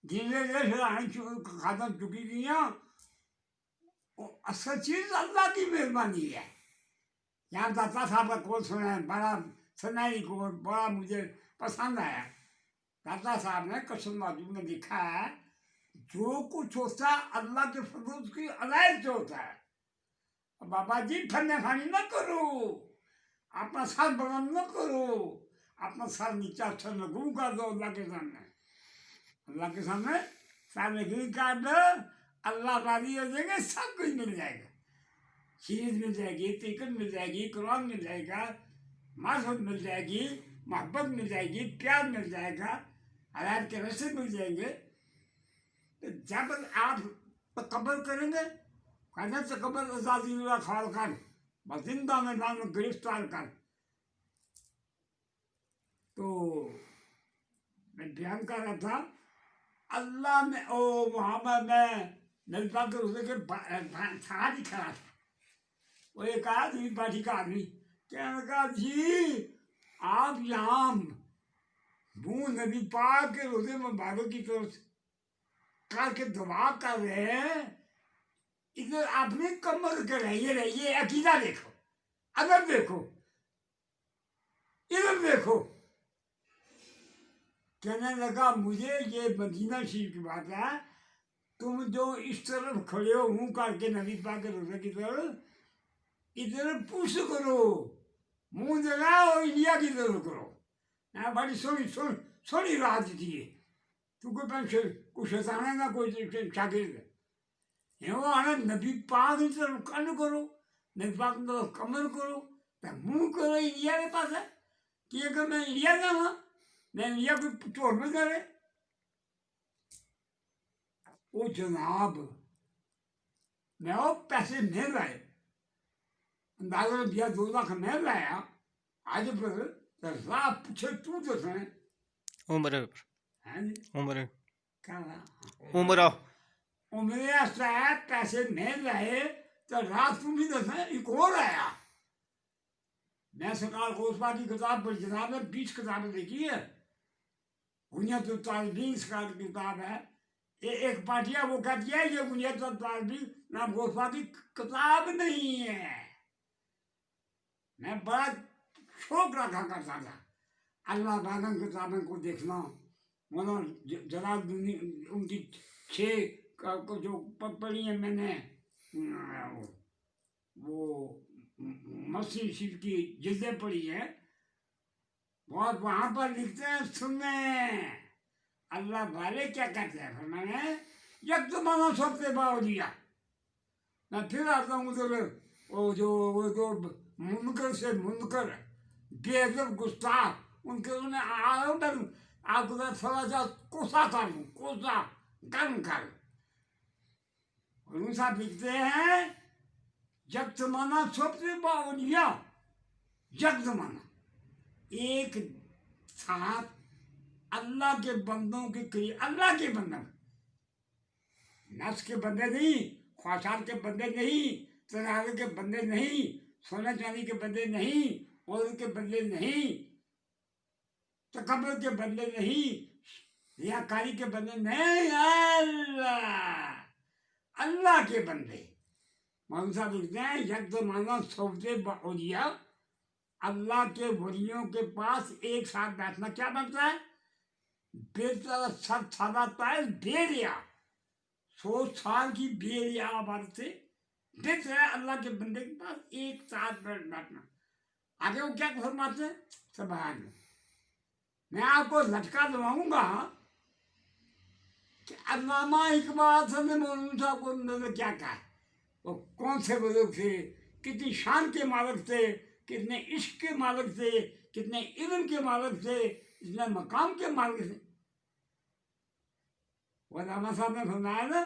धीरे धीरे खत्म चुकी गई हैं। असल चीज अल्लाह की मेहरबानी है। यहाँ दाता साहब का कोट सुना है, बड़ा सनाई कोट, बड़ा मुझे पसंद आया। दाता साहब ने कसम मौजूद में लिखा है, जो कुछ होता है अल्लाह के फजल की अनायत से होता है। बाबा जी फन्ने खानी न करो, अपना सर बुलंद न करो, अपना सर नीचा सर में गुम कर दो अल्लाह के सामने। अल्लाह के सामने सर में गुम कर दो, अल्लाह राजी हो जाएंगे, सब कुछ मिल जाएगा। चीज मिल जाएगी, टिकट मिल जाएगी, कुरान मिल जाएगा, मासूम मिल जाएगी, मोहब्बत मिल जाएगी, प्यार मिल जाएगा, हलाल के रस्ते मिल जाएंगे। तो जब आप तकबर करेंगे, कहते तकबर आजादी खाल कर, बजिंदा मैदान में गिरफ्तार कर। तो मैं बयान कर रहा था, अल्लाह में ओ वहाँ मैं मिलता तो उसे के साथ ही खड़ा था। वो एक आदमी पार्टी का आदमी कहने लगा, जी आप यहाँ बूंद नबी पाक के रोजे मुबारक की तरफ करके दुआ कर रहे हैं, इधर आपने कमर के रहिए, अकीदा देखो, अदब देखो, इधर देखो। कहने लगा, मुझे ये मदीना शरीफ की बात है, तुम जो इस तरफ खड़े हो मुंह करके नबी पाक के रोजे की तरफ, इधर पुश करो, मुंह लगाओ इंडिया की तरफ करो। यहाँ बड़ी सोनी राजनीति है, क्योंकि मैं कुछ हसाना ना कोई शागिर्द है। वो आना नबी पाक की तरफ कन करो, नबी पाक की तरफ कमर करो, तो मुंह करो इंडिया के पास है कि अगर मैं इंडिया जाऊँ, मैं इंडिया को चोर में करे। वो जनाब मैं वो पैसे नहीं लाए, अंदाजा दिया 2 लाख नहीं लाया, आज पर राह पूछे तू तो सुने उम्र उम्र ऐसा पैसे नहीं लाए तो रात तुम भी दस एक और आया। मैं सरकार घोषपा की किताब पर जनाब ने 20 किताबें देखी है, बुनियाद तालबीन सरकार की किताब है। एक पार्टियां वो कहती है ये बुनियाद तालबीन ना घोषपा की किताब नहीं है। मैं बड़ा शौक रखा करता था अल्लाह बागन किताबों को देखना, मतलब जलाल उनकी 6 को जो पढ़ी है मैंने, वो मसीह शिव की जिल्दें पढ़ी है, बहुत वहाँ पर लिखते हैं, सुनने अल्लाह वाले क्या कहते हैं, मैंने यक तो मानो सबसे बावजिया। मैं फिर आता हूँ उधर, वो जो मुनकर से मुनकर बेअदब गुस्ताख उनके उन्हें आपको थोड़ा सा कोसा करूँ, कोसा गर्म कर। उन साहब लिखते हैं, जब जमाना सबसे बावलिया, जग जमाना एक साथ अल्लाह के बंदों के कई, अल्लाह के बंदे, नफ्स के बंदे नहीं, ख्वाहिशात के बंदे नहीं, तनाज़े के बंदे नहीं, सोने चांदी के बंदे नहीं, और के बंदे नहीं, तकब्बुर के बंदे नहीं, रियाकारी के बंदे नहीं, अल्लाह के बंदे। मौलाना साहब लिखते हैं, यक माना सबसे बावलिया, अल्लाह के वलियों के पास एक साथ बैठना क्या बनता है, बेहतर सब छाता है बेरिया, 100 साल की बेरिया आबाद से बेहतर है अल्लाह के बंदे के पास एक साथ बैठना। आगे वो क्या फरमाते हैं, सब आगे मैं आपको लटका दवाऊंगा कि अल्लामा इकबाल साहब ने मौलवी साहब को उन्होंने क्या कहा, वो कौन से बुजुर्ग थे, कितनी शान के मालिक थे, कितने इश्क के मालिक थे, कितने इल्म के मालिक थे, कितने मकाम के मालिक थे। वो अल्लामा साहब ने फरमाया ना,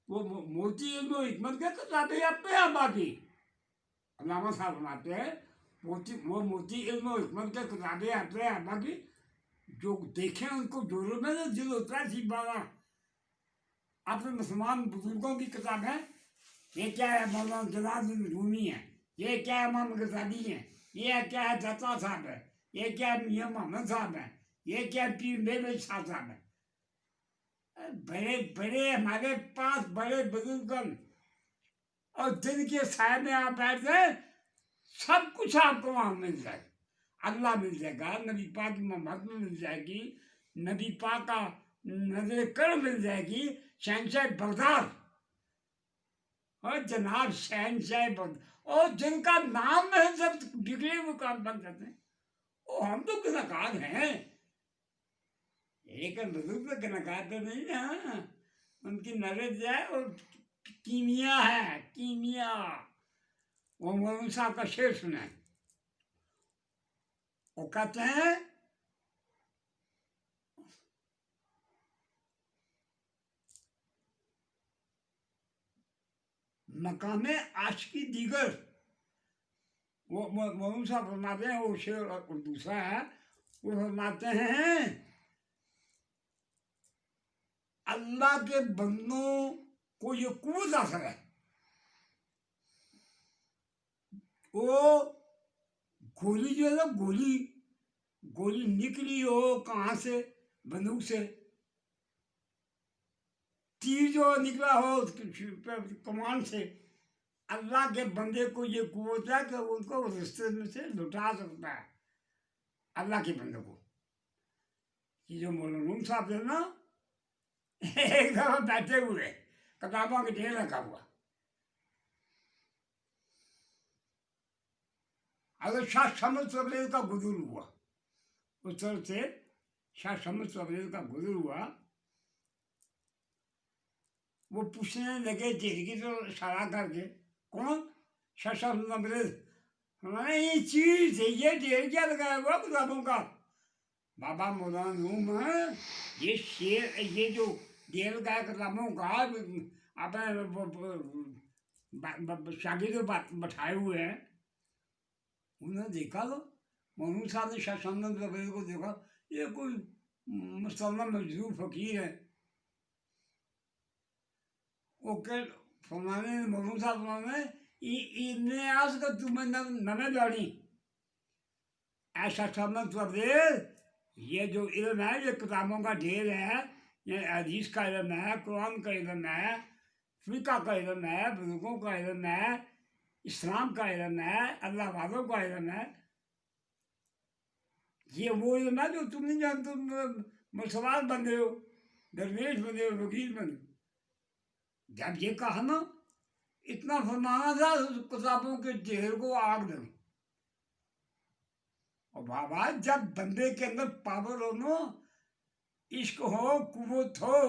वो मोती इल्म हिकमत के किताबें अपने आप बाकी। अल्लामा साहब फरमाते हैं, मोती इल्म हिकमत के किताबें अपने आप बाकी, जो देखें उनको जोरों में दिल होता है। ठीक बाबा अपने मुसलमान बुजुर्गों की किताब है, ये क्या है मौलाना जलालुद्दीन रूमी है, ये क्या है इमाम गज़ाली है, ये क्या है दाता साहब है, ये क्या है मियां मोहम्मद साहब है, ये क्या है पीर मेरे शाह साहब है। बड़े बड़े हमारे पास बड़े बुजुर्ग और दिन के साय में आप बैठ जाए, सब कुछ आपको वहां मिल जाए। अल्लाह मिल जाएगा, नबी पाक की मोहब्बत मिल जाएगी, नबी पाक का नजर कर मिल जाएगी, शहनशाह बगदाद और जनाब शहनशाह बगदाद, और जिनका नाम है सब बिगड़े हुए काम बन जाते हैं। ओ हम तो गुनहगार हैं, लेकिन बुजुर्ग तो गुनहगार तो नहीं है। हाँ, उनकी नजर जाए और कीमिया है, कीमिया। वो मौलवी साहब का शेर सुना, वो कहते हैं मकामे आशिकी दीगर, वो मौलवी साहब फरमाते हैं, वो शेर और दूसरा है, वो फरमाते हैं अल्लाह के बंदों को ये कुव्वत हासिल है, वो गोली जो है ना, गोली निकली हो कहाँ से, बंदूक से, तीर जो निकला हो कमान से, अल्लाह के बंदे को ये कुव्वत है कि उनको रिश्ते में से लुटा सकता है, अल्लाह के बंदे को। ये जो मौलवी साहब थे ना, एक दफा बैठे हुए किताबों के ढेर रखा हुआ, अगर शाह शमस तबरेज़ का गुजर हुआ, उस तरह से शाह शमस तबरेज़ का गुजर हुआ, वो पूछने लगे जेल की तरफ इशारा करके, कौन? शाह शमस तबरेज़। हमारे ये चीज है, ये ढेर क्या लगाया हुआ किताबों का? बाबा मौलाना नूम है, ये शेर, ये जो ढेर लगाया किताबों का, अपने शागिर्द बैठाए हुए हैं, उन्होंने देखा तो मौलवी साहब ने शाह शमस तबरेज़ को देखा, ये कोई मुसलमान मजदूर फकीर है। ओके फरमाने मौलवी साहब फरमाने इन्हें आज का तुम्हें नमे लड़ी, ऐसा शमस तबरेज़, ये जो इल्म है, ये किताबों का ढेर है, ये हदीस का इल्म है, कुरान का इल्म है, फिक़ह का इल्म है, बुजुर्गों का इल्म है, इस्लाम का इल्म है, अल्लाह वालों का इल्म है, ये वो इल्म है जो तुम नहीं जानते, तुम मुसलमान बंदे हो, दरवेश बंदे हो, फकीर बंदे हो। जब ये कहा ना, इतना फरमाना था उस किताबों के ढेर को आग दो। और बाबा जब बंदे के अंदर पावर हो ना, इश्क हो, कुव्वत हो,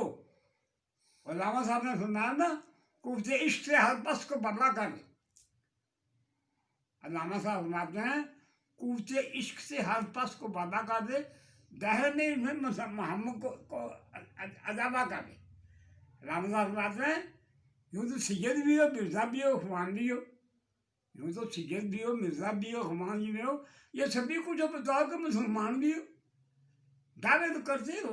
उलामा साहब ने फरमाया ना, कुव्वत इश्क से हर पस को बदला कर। अल्लामा साहब फरमाते हैं, कुव्वत इश्क से हर पस को बदला कर दे, दहर में मोहम्मद को अदावा कर दे। अल्लामा साहब फरमाते हैं, यूँ तो सैयद भी हो, मिर्ज़ा भी हो, हुमायूं भी हो, यूँ तो सैयद भी हो, मिर्ज़ा भी हो, हुमायूं भी हो, ये सभी को जो बताओ कि मुसलमान भी हो, दावे तो करते हो,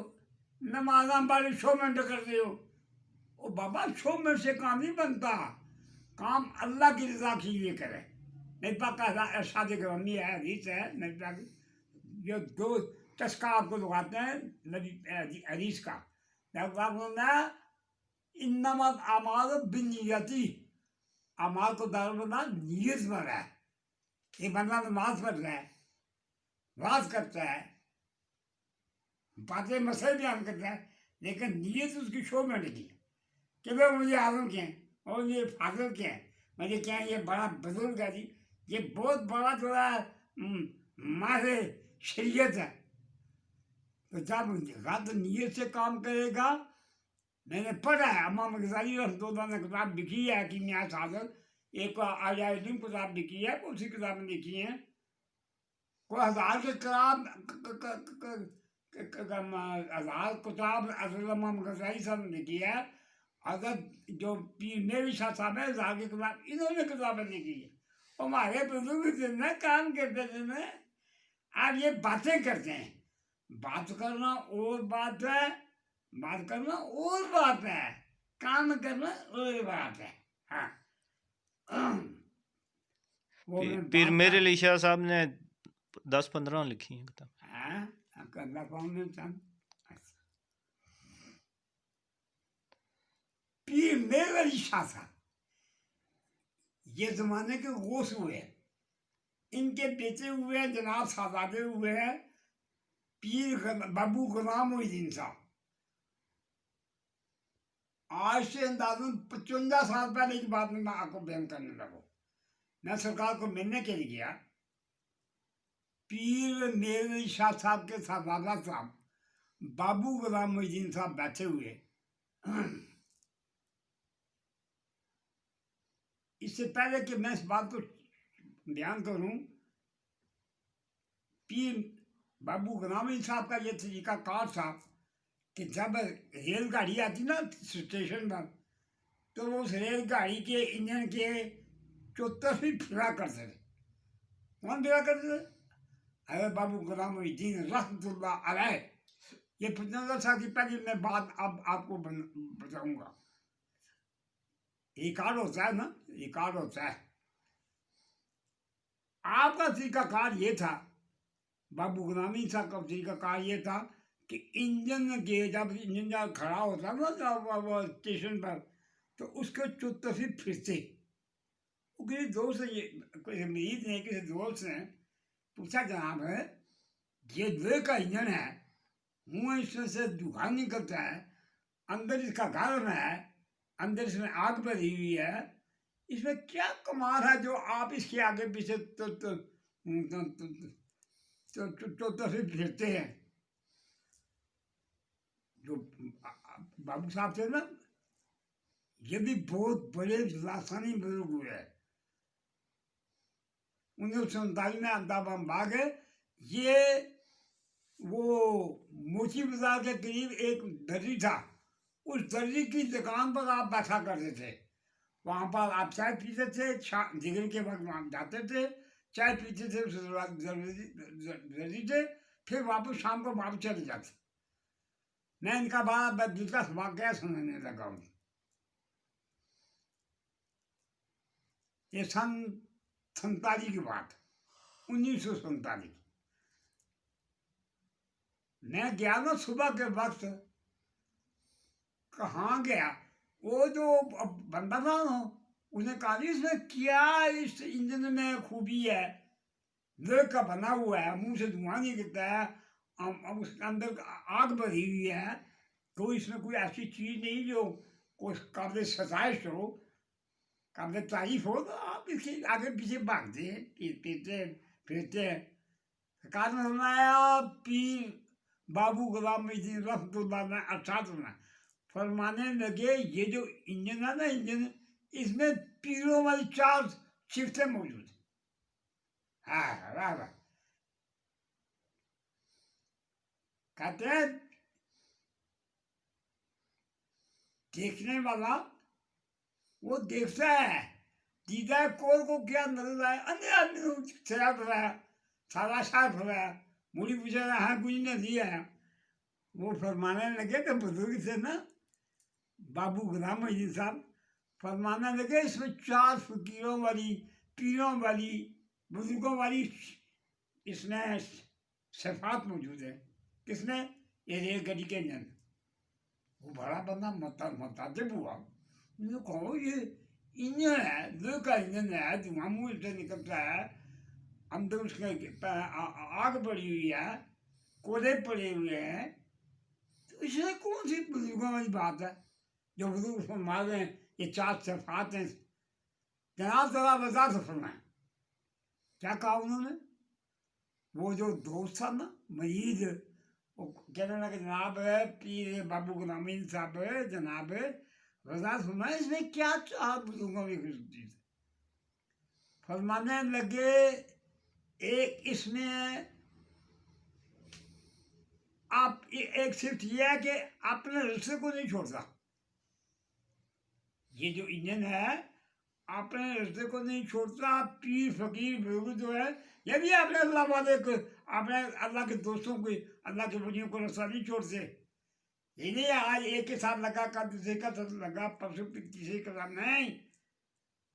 नमाज़ां बारी शो मिनट करते हो। ओ बाबा शो मिनट से काम नहीं बनता, काम अल्लाह की रज़ा के लिए करे। नहीं पक्का शादी करनी है, हदीस है, नहीं पाक ये दो चस्का आपको लगाते हैं नबी हदीस का, इन्नमल अमाल बिन्नियती, अमाल को दार बना नीयत पर है। ये बंदा नमाज पढ़ रहा है, वाज करता है, बातें मसले बयान करता है, लेकिन नीयत उसकी शो में नहीं है कि भाई मुझे आलम क्या है और ये फाजल क्या है, मुझे क्या है, ये बड़ा बुजुर्ग है जी, ये बहुत बड़ा थोड़ा मारे शरीयत है। तो जब गलत नीयत से काम करेगा, मैंने पढ़ा है, इमाम गज़ाली रहमतुल्लाह ने किताब लिखी है कि न्याय साधन, एक आजादीन किताब लिखी है, उसी किताब में लिखी है, कोई हज़ार के किताब हज़ार किताब इमाम गज़ाली साहब ने लिखी है, हजरत जो पीर मेरी शाह साहब है, हज़ार की किताब इन्होंने किताबें लिखी है। हमारे बुजुर्ग से न काम करते थे ना, आप ये बातें करते हैं, बात करना और बात है, बात करना और बात है, काम करना और बात है। हाँ पीर मेरे अली शाह साहब ने 10-15 लिखी हैं किताब। हाँ, अल्लाह कौन में मेर अली शाह साहब ये ज़माने के गौस हुए हैं, इनके बेटे हुए हैं जनाब साहबजादे हुए हैं बाबू गुलाम मोहिद्दीन साहब। आज से अंदाजन 55 साल पहले की बात में मैं आपको बयान करने लगा। मैं सरकार को मिलने के लिए गया, पीर मेर अली शाह साहब के साहबजादा साहब बाबू गुलाम मोहिद्दीन साहब बैठे हुए। इससे पहले कि मैं इस बात को बयान करूं, पीर बाबू गुलाम मोहिद्दीन साहब का ये तरीका कार था कि जब रेलगाड़ी आती ना स्टेशन पर, तो वो उस रेलगाड़ी के इंजन के चौतरफी फिरा करते थे। कौन फिरा करते थे? अरे बाबू गुलाम मोहिद्दीन रहमतुल्लाह अलैह। ये 55 साल की पहले मैं बात अब आपको बताऊंगा। रिकॉर्ड होता है ना, रिकॉर्ड होता है। आपका तरीकाकार ये था, बाबू गुलामी साहब का तरीकाकार ये था कि इंजन के जब इंजन जब खड़ा होता ना जब स्टेशन पर, तो उसके चुतफी फिरते। वो किसी दोस्त ने कोई मरीज ने किसी दोस्त ने पूछा, जनाब है ये लोहे का इंजन है, मुँह इसमें से धुआं निकलता है, अंदर इसका गर्म है, अंदर इसमें आग भरी हुई है, इसमें क्या कमाल है जो आप इसके आगे पीछे तो फिरते हैं। जो बाबू साहब थे ना, ये भी बहुत बड़े लासानी बुजुर्ग हुए हैं। 1947 में अहमदाबाद बाग है। ये वो मोची बाजार के करीब एक दर्जी था, उस दर्जी की दुकान पर आप बैठा करते थे। वहाँ पर आप चाय पीते थे, जिगर के वक्त वहाँ जाते थे, चाय पीते थे उस दर्जी थे, फिर वापस शाम को वापस चले जाते। मैं इनका बड़ा दिलचस्प वाकया सुनाने लगा हूँ। ये सन 47 की बात, 1947। मैं गया ना सुबह के वक्त, कहाँ गया, वो जो बंदा था ना, उसने कहा इसमें क्या इस इंजन में खूबी है, लोहे का बना हुआ है, मुंह से धुआं निकलता है, अब उसके अंदर आग भरी हुई है, तो इसमें कोई ऐसी चीज़ नहीं जो कोई काबिल सताइश हो, काबिल तारीफ हो, तो आप इसके आगे पीछे भागते पीते फिरते। कारण सुनाया पीर बाबू गुलाम मोहिद्दीन रहमतुल्लाह ने अरशाद सुना, फरमाने लगे ये जो इंजन है ना, इंजन इसमें पीरों वाली 4 शिफ्टें मौजूद है। हाँ वाह वाह। कहते हैं देखने वाला वो देखता है, दीदा कोल को क्या नजर आए, अन्य आदमी शराब रहा, सारा साफ हो रहा, मुड़ी पूछा हाँ कुछ नहीं है। वो फरमाने लगे तो बुजुर्ग थे ना बाबू गुलाम मोहिद्दीन साहब, फरमाने लगे इसमें 4 फकीरों वाली, पीरों वाली, बुजुर्गों वाली इसमें सिफात मौजूद है। किसने? ये रेलगाड़ी के इंजन। वो बड़ा बंदा मुताजिब हुआ, उन्होंने कहा ये इंजन है, लोहे का इंजन है, धुआं मुँह से निकलता है, अंदर उसके आग पड़ी हुई है, कोयले पड़े हुए हैं, तो इसमें कौन सी बुजुर्गों वाली बात है जो बुजुर्ग फरमा रहे हैं ये 4 सिफात हैं। जनाब जरा वजह से फरमाएं क्या कहा उन्होंने। वो जो दोस्त था ना मरीज, वो कहने लगे जनाब पीर बाबू गुलाम मोहिद्दीन साहब, जनाब वजह फरमाए इसमें क्या 4 बुजुर्गों की खूबसूरती। फरमाने लगे एक इसमें आप एक सिर्फ ये है कि अपने रिश्ते को नहीं छोड़ता, ये जो इंजन है अपने रिश्ते को नहीं छोड़ता। पीर फकीर बुजुर्ग जो है ये भी अपने अल्लाह वाले को, अपने अल्लाह के दोस्तों को, अल्लाह के वलियों को रास्ता नहीं छोड़ते। ये नहीं आज एक के साथ लगा, कल दूसरे का साथ लगा, परसों किसी के साथ नहीं।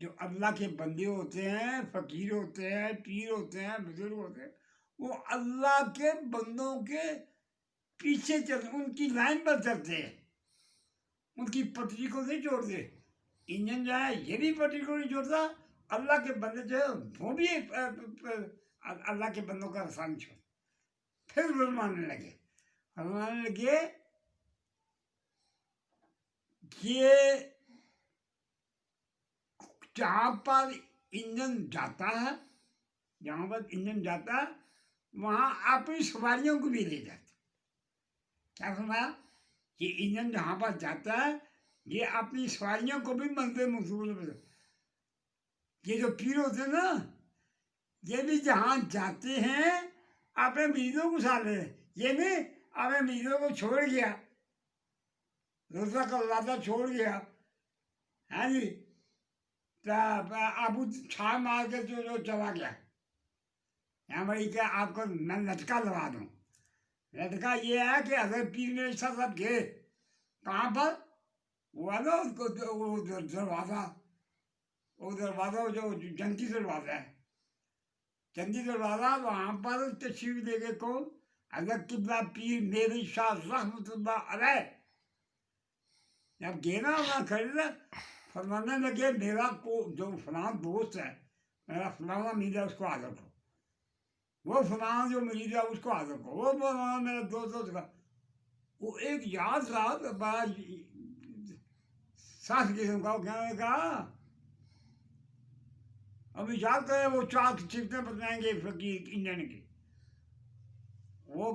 जो अल्लाह के बंदे होते हैं, फकीर होते हैं, पीर होते हैं, बुजुर्ग होते हैं, वो अल्लाह के बंदों के पीछे चलते, उनकी लाइन पर चलते हैं, उनकी पटरी को नहीं छोड़ते। इंजन जो है ये भी पेट्रोल नहीं छोड़ता, अल्लाह के बंदे जो है वो भी अल्लाह के बंदों का आसान छोड़। फिर फरमाने लगे ये जहाँ पर इंजन जाता है, जहाँ पर इंजन जाता है वहाँ अपनी सवारियों को भी ले जाते। क्या सुना? ये इंजन जहाँ पर जाता है ये अपनी सवारियों को भी मंजिल मौसूल में, ये जो पीर होते हैं ना ये भी जहाँ जाते हैं अपने मरीजों को साथ ले, ये नहीं अपने मरीजों को छोड़ गया, रोजा का वादा छोड़ गया, हाँ जी, अब छाल मार के जो चला गया। यहाँ भाई क्या आपको मैं लटका लगा दूँ। लटका ये है कि अगर पीर मेरे साथ सब गए कहाँ पर, वो है ना उसको वो दरवाज़ा, वो दरवाज़ा जो जंगी दरवाज़ा है, जंगी दरवाज़ा, वहाँ पर तशरीफ देके कौन, अगर किबला पीर मेरी शाह रहमतुल्लाह अलैह जब गए ना वहाँ खड़े ना, फरमाने लगे मेरा को जो फलान दोस्त है, मेरा फलाना मरीज है उसको हाजिर करो, वो फलाना जो मरीज है उसको हाजिर करो, वो फलाना मेरा दोस्त है उसका। वो एक याद था बड़ा सास किस्म का, कहने कहा अभी याद करें वो 4 सिफतें बताएंगे फकीर इंजन की, वो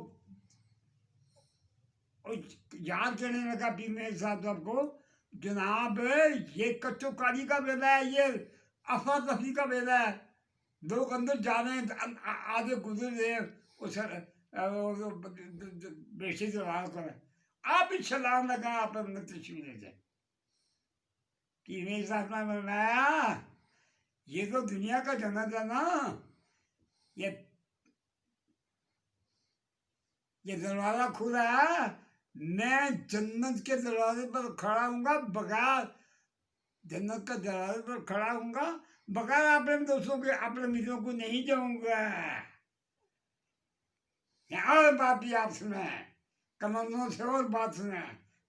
याद करने लगा पीर मेरे साहब सबको, जनाब ये कच्चो कारी का वेला है, ये अफरा तफरी का वेला है, लोग अंदर जा रहे हैं, आधे गुजर रहे हैं उस बेशी दरबार कर, आप भी सलाम लगा आप अंदर तशरीफ ले जाए। पीर मेरे साहब ने बताया ये तो दुनिया का जन्नत है ना, ये दरवाजा खुला है, मैं जन्नत के दरवाजे पर खड़ा हूँगा, बगैर जन्नत का दरवाजे पर खड़ा हूँगा, बगैर अपने दोस्तों के अपने मित्रों को नहीं जाऊँगा। और बात भी आप सुने, कमंदों से और बात सुने,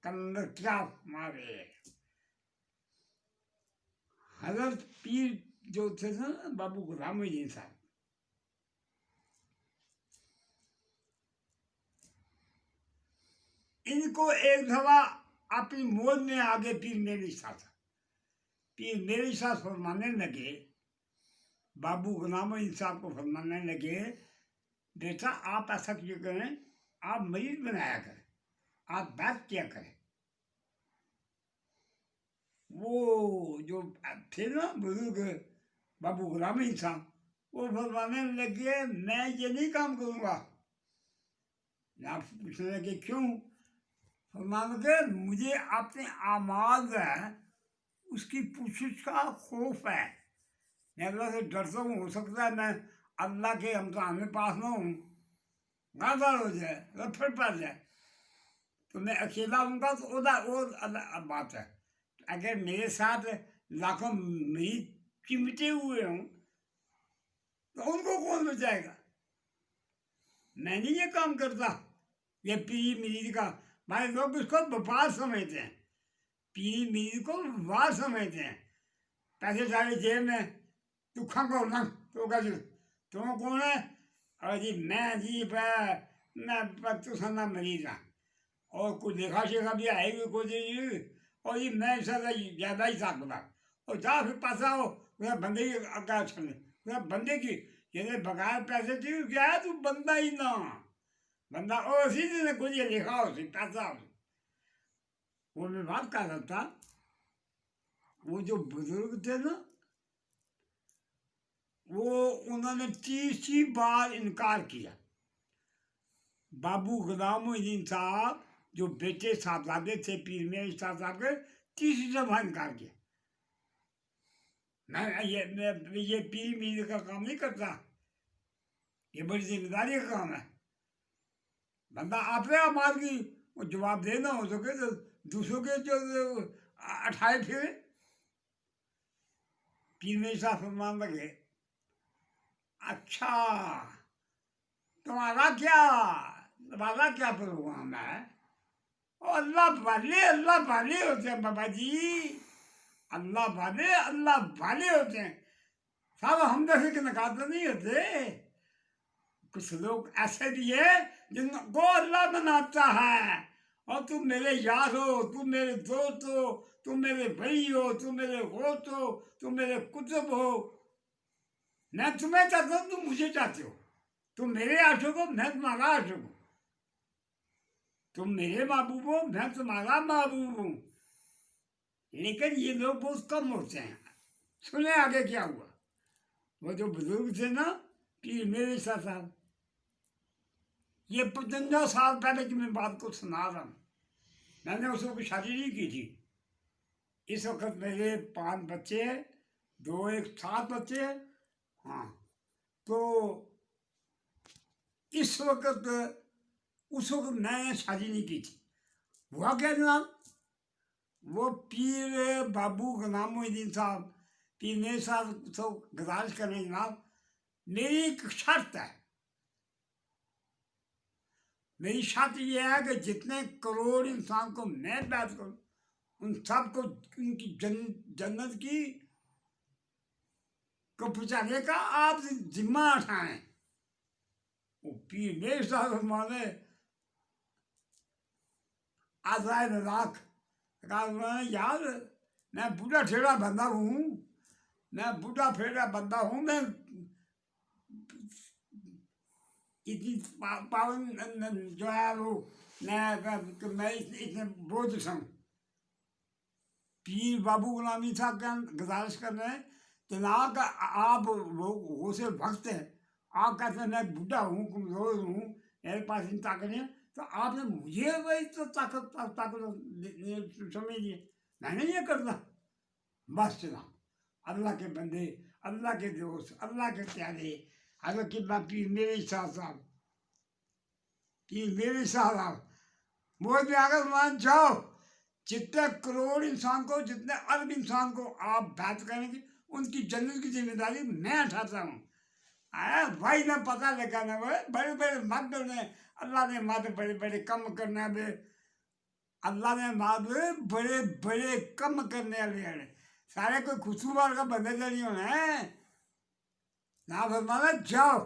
कमंदर क्या मारे। हजरत पीर जो थे ना बाबू गुलामुद्दीन साहब, इनको एक दफा अपनी मौज में आगे पीर मेरी साथ फरमाने लगे, बाबू गुलामुद्दीन साहब को फरमाने लगे बेटा आप ऐसा क्यों करें, आप मरीज बनाया करें, आप बात किया करें। वो जो थे ना बुजुर्ग बाबू गुलामुद्दीन साहब, वो फरमाने लगे मैं ये नहीं काम करूँगा। आप पूछने लगे क्यों, फरमाने लगे मुझे अपने आमाल है उसकी पूछिश का खौफ है, मैं अल्लाह से डरता हूँ, हो सकता है मैं अल्लाह के इम्तिहान में पास ना हूँ, गादार हो जाए, रफड़ पड़ जाए, तो मैं अकेला हूँगा तो वो बात है। अगर मेरे साथ लाखों मरीज चिमटे हुए हों तो उनको कौन बचाएगा। मैं नहीं ये काम करता, ये पीर मरीज का, भाई लोग उसको व्यापार समझते हैं, पीर मरीज को व्यापार समझते हैं, पैसे सारे जेब में, तू खंगो ना तो का तुम कौन है, और जी मैं जी मैं तू सन्ना मरीज हाँ, और कुछ देखा शेखा भी आएगी कुछ, और ये मैं ज़्यादा ही साकदा, और जा फिर पासा हो वह बंदे की अग्गा छने, वह बंदे की ये बगैर पैसे थी क्या है, तू बंदा ही ना, बंदा और सीधे ने कुछ ये लिखा हो सी पैसा हो। वो मैं बात कर रहा था, वो जो बुजुर्ग थे ना, वो उन्होंने 30 बार इनकार किया। बाबू गुलामुद्दीन साहब जो बेटे साहबजादे थे पीर मेरे साहब के, 30 दफा इनकार किया, मैं ये पीर मीर का काम नहीं करता, ये बड़ी जिम्मेदारी का काम है, बंदा अपने आमाल की वो जवाब देना हो सके तो दूसरों के जो अठाए फिर पीर मेरे साहब फरमान लगे अच्छा तुम्हारा क्या प्रोग्राम है, अल्लाह वाले होते हैं बाबा जी, अल्लाह वाले होते हैं। साहब हम जैसे के नकाते नहीं होते। कुछ लोग ऐसे भी है जिनको अल्लाह बनाता है। और तुम मेरे यार हो, तुम मेरे दोस्त हो, तुम मेरे भाई हो, तुम मेरे होस्ट हो, तुम मेरे कुतुब हो। मैं तुम्हें चाहता हूँ, तुम मुझे चाहते हो। तुम मेरे आशिक हो, मैं तुम्हारा आशिक हूँ। तुम मेरे महबूब हो, मैं तुम्हारा महबूब हूँ। लेकिन ये लोग बहुत कम होते हैं। सुने आगे क्या हुआ। वो जो बुजुर्ग थे ना, पीर मेरे साहब, ये 55 साल पहले की मैं बात को सुना रहा हूँ। मैंने उस वक्त शादी नहीं की थी। इस वक्त मेरे 5 बच्चे हैं, 2 एक 7 बच्चे हैं। हाँ, तो इस वक्त उस वक्त मैंने शादी नहीं की थी। हुआ क्या जनाब, वो पीर बाबू गुलामुद्दीन साहब, पीर मेरे साहब तो गुजारिश करें जनाब, मेरी एक शर्त है। मेरी शर्त यह है कि जितने करोड़ इंसान को मैं बात करूं, उन सबको उनकी जन्नत की को पहुँचाने का आप जिम्मा उठाएं। वो पीर मेरे साहब माने आज़ाद लाख कहा, यार मैं बूढ़ा ठेड़ा बंदा हूँ, मैं बूढ़ा ठेड़ा बंदा हूँ, मैं इतनी पावन जो है वो मैं इतने बोझ हूँ। पीर बाबू गुलामी साहब का गुजारिश कर रहे हैं, जनाब आप वो से वक्त है, आप कहते हैं मैं बूढ़ा हूँ, कमजोर हूँ, मेरे पास इतनी ताकत नहीं है, तो आपने मुझे वही तो ताकत समझिए, मैंने ये करना। बस जनाब, अल्लाह के बंदे, अल्लाह के दोस्त, अल्लाह के प्यारे, हजरत किबला पीर मेरे साहब, पीर मेरे साहब, मोह में आकर मान जाओ। जितने करोड़ इंसान को, जितने अरब इंसान को आप बात करेंगे, उनकी जन्नत की जिम्मेदारी मैं उठाता हूँ। भाई ना पता लगा ना, बड़े बड़े मर्द ने, अल्लाह ने मर्द बड़े बड़े कम करने वाले, अल्लाह ने मर्द बड़े बड़े कम करने वाले, सारे कोई खुशबूदार का बंदे तो नहीं होना है ना। फरमाना जाओ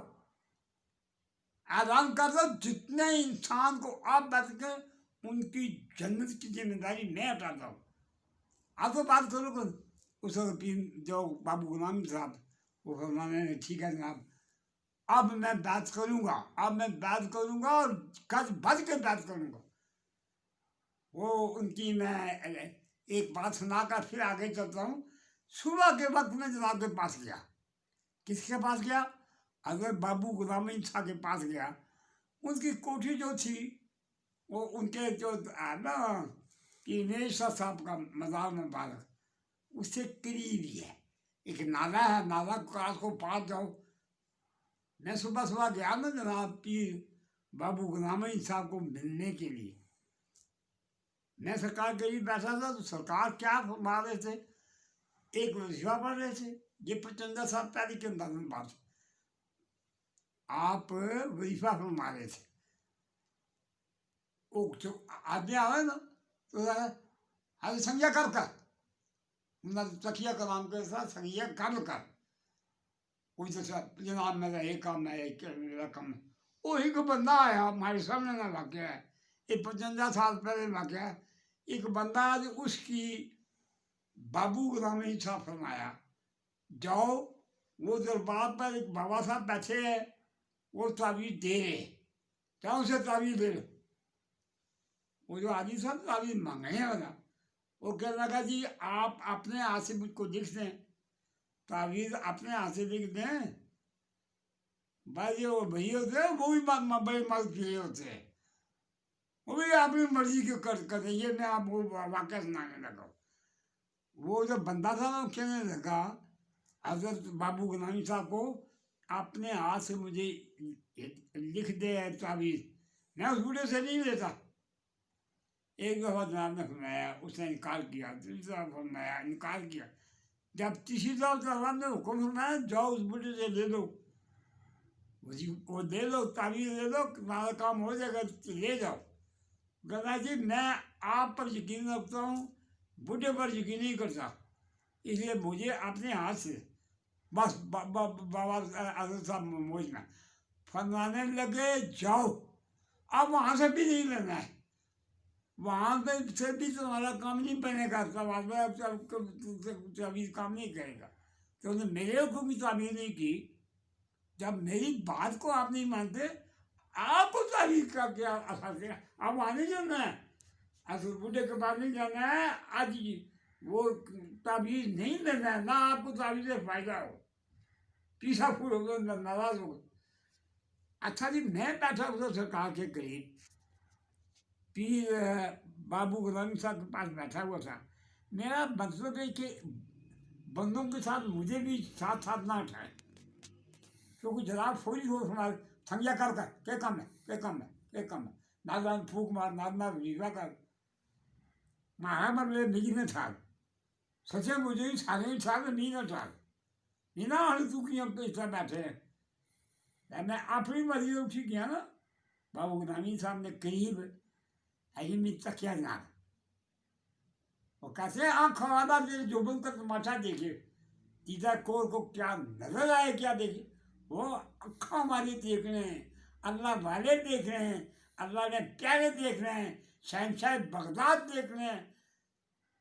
आराम कर दो, जितने इंसान को आप बात करें उनकी जन्नत की जिम्मेदारी मैं उठाता हूँ। आप तो बात करो उस जो बाबू गुलाम साहब, वो फरमाने ठीक है जनाब, अब मैं बात करूँगा, अब मैं बात करूँगा और कद बज के बात करूँगा। वो उनकी मैं एक बात सुनाकर फिर आगे चलता हूँ। सुबह के वक्त में जनाब के पास गया। किसके पास गया? अगर बाबू गुलाम साहब के पास गया। उनकी कोठी जो थी वो उनके जो ना कि मेशा साहब का मज़ार मुबारक उससे करीब ही है। एक नाला है, नाला को पार जाओ। मैं सुबह सुबह गया ना जनाब पीर बाबू गुलाम साहब को मिलने के लिए। मैं सरकार के लिए बैठा था, तो सरकार क्या फरमा रहे थे, एक वजीफा पढ़ रहे थे। ये 55 साल पहले के अंदर में बात, आप वजीफा फरमा रहे थे। वो जो आदमी आवे ना तो अरे संज्ञा कर तकिया कलाम के साथ संज्ञा कर कोई तो जनाब मेरा एक काम है, एक मेरा काम है। वही को बंदा आया हमारे सामने ना वाक्य है, ये 55 साल पहले वाक्य है। एक बंदा आज उसकी बाबू गुलाम साहब फरमाया, जाओ वो दरबार पर एक बाबा साहब बैठे है, वो तावीज़ दे रहे, जाओ उसे तावीज़ दे लो। वो जो आदमी साहब तावीज़ मांगे हैं वाला, वो कह लगा जी आप अपने हाथ से मुझको लिख दें, तावीज़ अपने हाथ से लिख दें। भाई वो भैया होते हैं, वो भी बड़े मर्द पिए होते हैं, वो भी अपनी मर्जी के करते। ये मैं आपको वाक़या सुनाने लगा। वो जो बंदा था ना, कहने लगा हजरत बाबू गुलामी साहब को अपने हाथ से मुझे लिख दे तावीज़। मैं उस बूढ़े से नहीं लेता। एक दफ़ा जनाब ने फरमाया, उसने इनकार किया, दूसरी दफ़ा फरमाया, इनकार किया। जब तीसरी दफ़ा ने हुक्म फरमाया, जाओ उस बूढ़े से ले लो, वो दे लो, तावीज़ ले लो, तुम्हारा काम हो जाएगा, ले जाओ। कहना जी मैं आप पर यकीन रखता हूँ, बूढ़े पर यकीन नहीं करता। इसलिए मुझे अपने हाथ से बस बाबा आजम साहब मोजना फरमाने लगे जाओ, अब वहाँ से भी नहीं लेना है, वहाँ पे से भी तुम्हारा काम नहीं बनेगा, ताबीज़ काम नहीं करेगा। तो उन्होंने मेरे को भी ताबीज़ नहीं की। जब मेरी बात को आप नहीं मानते, आपको ताबीज़ का क्या असर है? आप वहाँ नहीं जाना है, असर बूढ़े के पास नहीं जाना है, आज ही वो ताबीज़ नहीं लेना है, ना आपको ताबीज़ से फायदा हो, पीछा फूल हो, नाराज हो। अच्छा जी, मैं बैठा हुआ सरकार के करीब, पीर बाबू गुलाम साहब के पास बैठा हुआ था। मेरा मतलब है कि बंदों के साथ मुझे भी साथ साथ ना उठाए, क्योंकि जनाब फौरी हो हमारे थंगिया कर क्या कम है, क्या कम है, क्या कम है, नादान फूक मार नादना विवा कर मारा मरले मिगी में ठाक सचे मुझे ही सारे ही ठाक नहीं ना ठाक बिना हल तू की हम तो इतना बैठे हैं। मैं अपनी मर्जी से उठी गया ना, बाबू गुलामी साहब ने करीब ऐसी मित तक क्या जाना, और कैसे आँख खवादा दे जोबन का तमाशा देखे, तीजा कोर को क्या नजर आए, क्या देखे, वो अक्खा हमारी देख रहे हैं, अल्लाह वाले देख रहे हैं, अल्लाह ने प्यारे देख रहे हैं, शहनशाह बगदाद देख रहे हैं,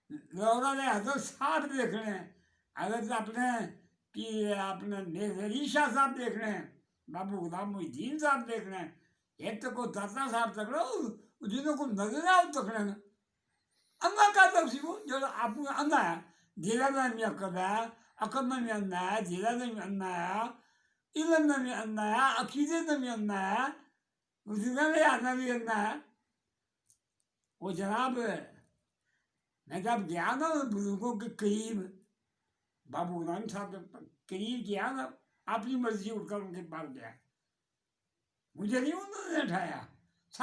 लौरा ने हजरत साहब देख रहे हैं, हजरत अपने कि अपने मिर्ज़ा अली शाह साहब देख रहे हैं, बाबू गुलाम मोहिद्दीन साहब देख रहे हैं, एक तो को दाता साहब तक रहो जिन्हों को नजर आओ तक रहे हैं। अन्ना का तक वो जो आप अन्ना है, जिला में भी अकल में भी अन्ना है, जिला में भी अन्ना है, इल्म में भी अन्ना है, अकीदे में भी अन्ना है, उसमें भी अन्ना भी अन्ना है। वो जनाब मैं जब गया ना बुजुर्गों के करीब, बाबू गुलाम साहब के करीब गया ना, अपनी मर्जी उठकर उनके पास गया, मुझे नहीं उन्होंने उठाया,